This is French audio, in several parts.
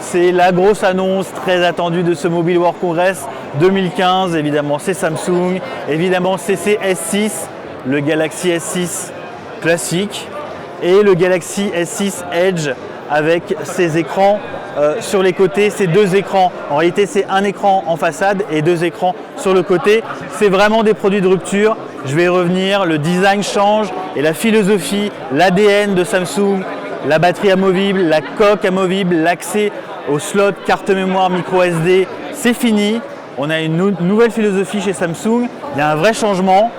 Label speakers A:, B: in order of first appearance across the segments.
A: C'est la grosse annonce très attendue de ce Mobile World Congress 2015. Évidemment, c'est Samsung. Évidemment, c'est S6, le Galaxy S6 classique et le Galaxy S6 Edge avec ses écrans sur les côtés, ces deux écrans. En réalité, c'est un écran en façade et deux écrans sur le côté. C'est vraiment des produits de rupture. Je vais y revenir, le design change et la philosophie, l'ADN de Samsung, la batterie amovible, la coque amovible, l'accès au slot carte mémoire micro SD, c'est fini. On a une nouvelle philosophie chez Samsung. Il y a un vrai changement.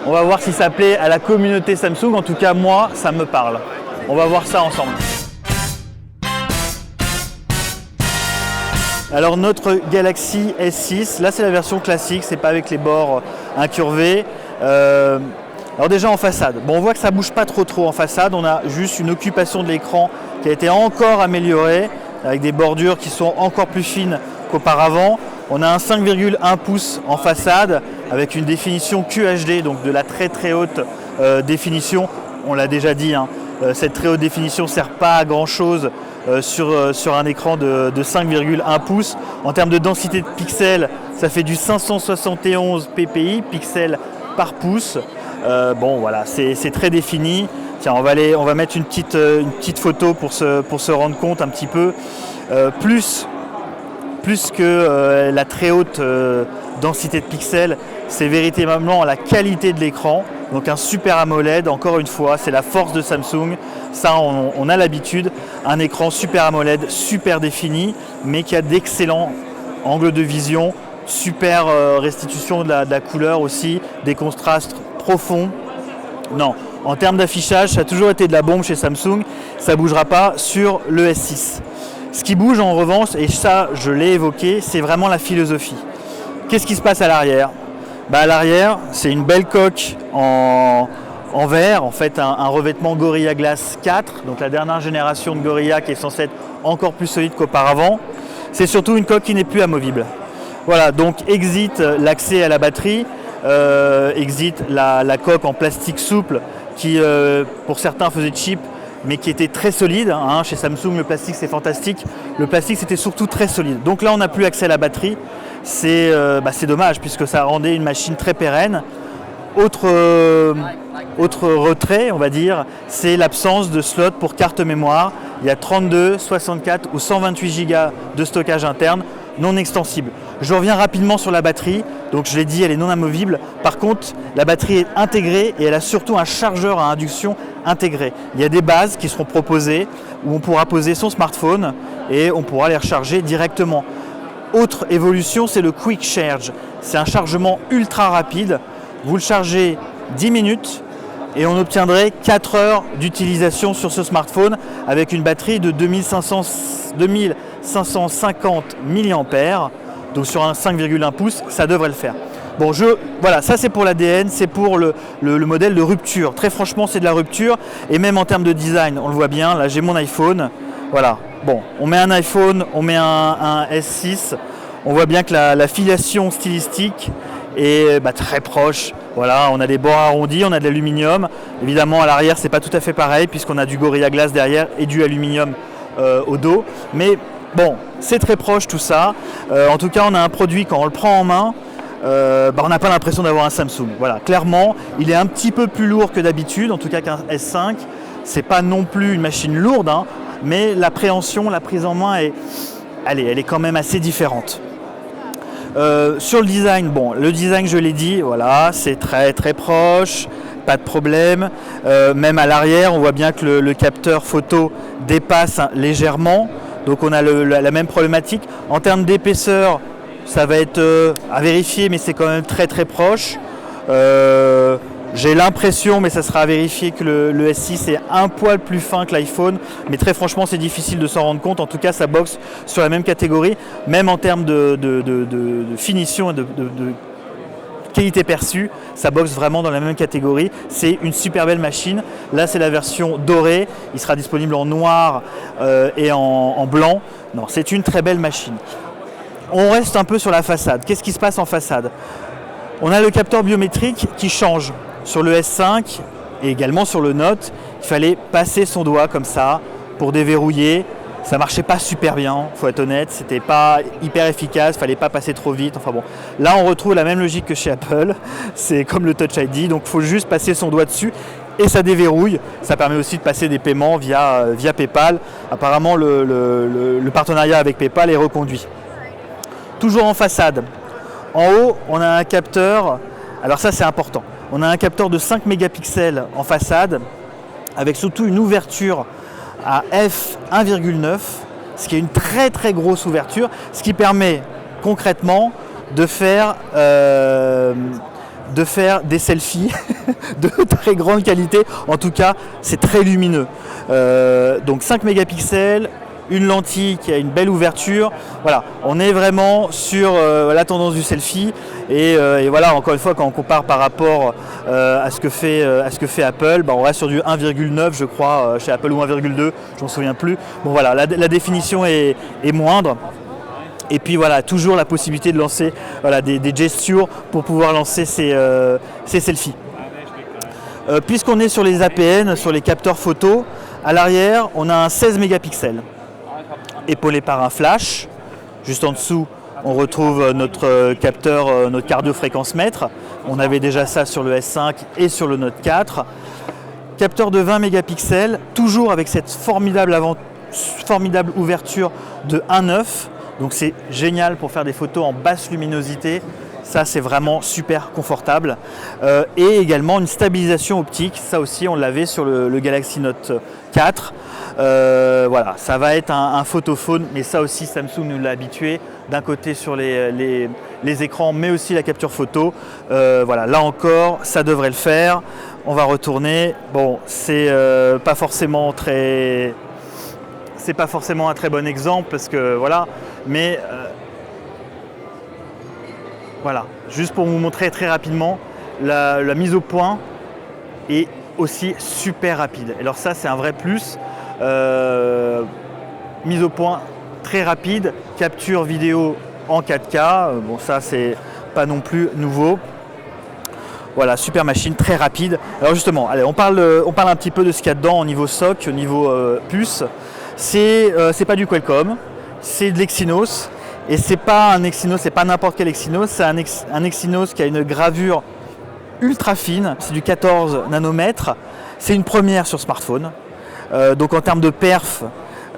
A: On va voir si ça plaît à la communauté Samsung. En tout cas, moi, ça me parle. On va voir ça ensemble. Alors notre Galaxy S6, là c'est la version classique, c'est pas avec les bords incurvés. Alors déjà en façade, bon, on voit que ça bouge pas trop en façade, on a juste une occupation de l'écran qui a été encore améliorée avec des bordures qui sont encore plus fines qu'auparavant. On a un 5,1 pouces en façade avec une définition QHD, donc de la très haute définition. On l'a déjà dit, hein, cette très haute définition ne sert pas à grand chose sur un écran de 5,1 pouces. En termes de densité de pixels, ça fait du 571 ppi, pixels par pouce. Bon voilà, c'est très défini. Tiens, on va mettre une petite photo pour se rendre compte un petit peu. Plus que la très haute densité de pixels, c'est véritablement la qualité de l'écran. Donc un Super AMOLED, encore une fois, c'est la force de Samsung. Ça, on a l'habitude. Un écran Super AMOLED, super défini, mais qui a d'excellents angles de vision, super restitution de la couleur aussi, des contrastes profonds. Non, en termes d'affichage, ça a toujours été de la bombe chez Samsung. Ça ne bougera pas sur le S6. Ce qui bouge en revanche, et ça je l'ai évoqué, c'est vraiment la philosophie. Qu'est-ce qui se passe à l'arrière ? À l'arrière, c'est une belle coque en verre, en fait un revêtement Gorilla Glass 4, donc la dernière génération de Gorilla qui est censée être encore plus solide qu'auparavant. C'est surtout une coque qui n'est plus amovible. Voilà, donc exit l'accès à la batterie, exit la coque en plastique souple qui pour certains faisait cheap, mais qui était très solide. Hein. Chez Samsung, le plastique c'est fantastique. Le plastique c'était surtout très solide. Donc là on n'a plus accès à la batterie. C'est dommage puisque ça rendait une machine très pérenne. Autre retrait, on va dire, c'est l'absence de slot pour carte mémoire. Il y a 32, 64 ou 128 Go de stockage interne non extensible. Je reviens rapidement sur la batterie. Donc je l'ai dit, elle est non amovible. Par contre, la batterie est intégrée et elle a surtout un chargeur à induction intégré. Il y a des bases qui seront proposées où on pourra poser son smartphone et on pourra les recharger directement. Autre évolution, c'est le Quick Charge. C'est un chargement ultra rapide. Vous le chargez 10 minutes et on obtiendrait 4 heures d'utilisation sur ce smartphone avec une batterie de 2550 mAh. Donc sur un 5,1 pouces, ça devrait le faire. Bon, voilà, ça c'est pour l'ADN, c'est pour le modèle de rupture. Très franchement, c'est de la rupture. Et même en termes de design, on le voit bien. Là, j'ai mon iPhone. Voilà. Bon, on met un iPhone, on met un S6. On voit bien que la filiation stylistique est très proche. Voilà, on a des bords arrondis, on a de l'aluminium. Évidemment, à l'arrière, c'est pas tout à fait pareil puisqu'on a du Gorilla Glass derrière et du aluminium au dos. Mais bon, c'est très proche tout ça. En tout cas, on a un produit, quand on le prend en main, on n'a pas l'impression d'avoir un Samsung. Voilà, clairement, il est un petit peu plus lourd que d'habitude, en tout cas qu'un S5. C'est pas non plus une machine lourde, hein, mais l'appréhension, la prise en main elle est quand même assez différente. Sur le design, bon, le design, je l'ai dit, voilà, c'est très proche, pas de problème. Même à l'arrière, on voit bien que le capteur photo dépasse légèrement. Donc on a la même problématique. En termes d'épaisseur, ça va être à vérifier, mais c'est quand même très proche. J'ai l'impression, mais ça sera à vérifier, que le S6 est un poil plus fin que l'iPhone. Mais très franchement, c'est difficile de s'en rendre compte. En tout cas, ça boxe sur la même catégorie. Même en termes de finition et de qualité perçue, ça boxe vraiment dans la même catégorie. C'est une super belle machine. Là, c'est la version dorée. Il sera disponible en noir et en blanc. Non, c'est une très belle machine. On reste un peu sur la façade. Qu'est-ce qui se passe en façade ? On a le capteur biométrique qui change. Sur le S5 et également sur le Note, il fallait passer son doigt comme ça pour déverrouiller. Ça marchait pas super bien, faut être honnête, c'était pas hyper efficace, fallait pas passer trop vite. Enfin bon, là on retrouve la même logique que chez Apple, c'est comme le Touch ID, donc il faut juste passer son doigt dessus et ça déverrouille. Ça permet aussi de passer des paiements via PayPal. Apparemment le partenariat avec PayPal est reconduit. Toujours en façade. En haut, on a un capteur, alors ça c'est important, on a un capteur de 5 mégapixels en façade avec surtout une ouverture à f1,9, ce qui est une très très grosse ouverture, ce qui permet concrètement de faire des selfies de très grande qualité. En tout cas, c'est très lumineux. Donc 5 mégapixels, une lentille qui a une belle ouverture. Voilà, on est vraiment sur la tendance du selfie. Et voilà, encore une fois, quand on compare par rapport à ce que fait Apple, on reste sur du 1,9 je crois chez Apple, ou 1,2, je ne m'en souviens plus. Bon voilà, la définition est moindre. Et puis voilà, toujours la possibilité de lancer des gestures pour pouvoir lancer ces selfies. Puisqu'on est sur les APN, sur les capteurs photo, à l'arrière, on a un 16 mégapixels, épaulé par un flash. Juste en dessous, on retrouve notre capteur, notre cardiofréquence mètre. On avait déjà ça sur le S5 et sur le Note 4. Capteur de 20 mégapixels, toujours avec cette formidable ouverture de 1,9. Donc c'est génial pour faire des photos en basse luminosité. Ça, c'est vraiment super confortable. Et également une stabilisation optique. Ça aussi, on l'avait sur le Galaxy Note 4. Voilà, ça va être un photophone, mais ça aussi, Samsung nous l'a habitué. D'un côté sur les écrans, mais aussi la capture photo. Voilà, là encore, ça devrait le faire. On va retourner. Bon, c'est pas forcément un très bon exemple parce que voilà, mais voilà, juste pour vous montrer très rapidement, la mise au point est aussi super rapide. Alors ça, c'est un vrai plus. Mise au point très rapide, capture vidéo en 4K. Bon, ça, c'est pas non plus nouveau. Voilà, super machine, très rapide. Alors justement, allez, on parle un petit peu de ce qu'il y a dedans au niveau SoC, au niveau puce. C'est pas du Qualcomm, c'est de l'Exynos. Et c'est pas un Exynos, c'est pas n'importe quel Exynos, c'est un Exynos qui a une gravure ultra fine, c'est du 14 nanomètres. C'est une première sur smartphone. Donc en termes de perf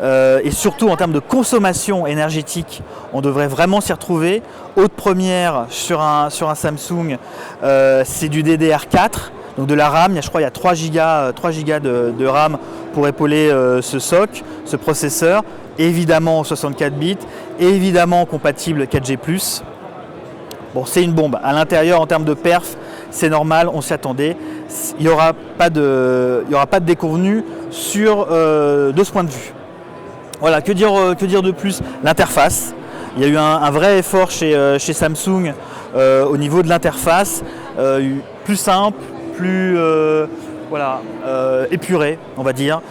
A: et surtout en termes de consommation énergétique, on devrait vraiment s'y retrouver. Haute première sur un Samsung, c'est du DDR4, donc de la RAM. Je crois qu'il y a 3 Go de RAM pour épauler ce SoC, ce processeur. Évidemment 64 bits, évidemment compatible 4G+. Bon, c'est une bombe. À l'intérieur, en termes de perf, c'est normal, on s'y attendait. Il n'y aura pas de déconvenu de ce point de vue. Voilà, que dire de plus? L'interface. Il y a eu un vrai effort chez Samsung au niveau de l'interface, plus simple, plus épuré, on va dire.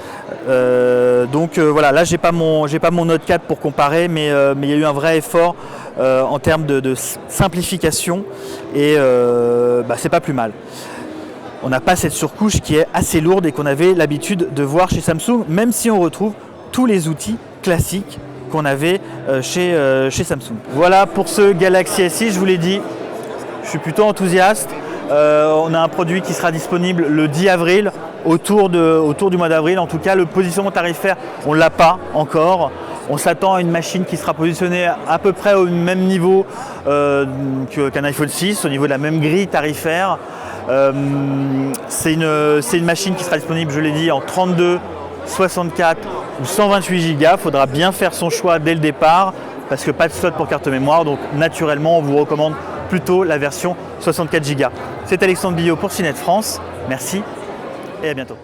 A: Donc voilà, là j'ai pas mon Note 4 pour comparer, mais il y a eu un vrai effort en termes de simplification et c'est pas plus mal. On n'a pas cette surcouche qui est assez lourde et qu'on avait l'habitude de voir chez Samsung, même si on retrouve tous les outils classiques qu'on avait chez Samsung. Voilà pour ce Galaxy S6, je vous l'ai dit, je suis plutôt enthousiaste. On a un produit qui sera disponible le 10 avril, autour du mois d'avril. En tout cas, le positionnement tarifaire, on ne l'a pas encore. On s'attend à une machine qui sera positionnée à peu près au même niveau qu'un iPhone 6, au niveau de la même grille tarifaire. C'est une machine qui sera disponible, je l'ai dit, en 32, 64 ou 128 Go. Il faudra bien faire son choix dès le départ parce que pas de slot pour carte mémoire. Donc naturellement, on vous recommande plutôt la version 64 Go. C'est Alexandre Billot pour CNET France. Merci et à bientôt.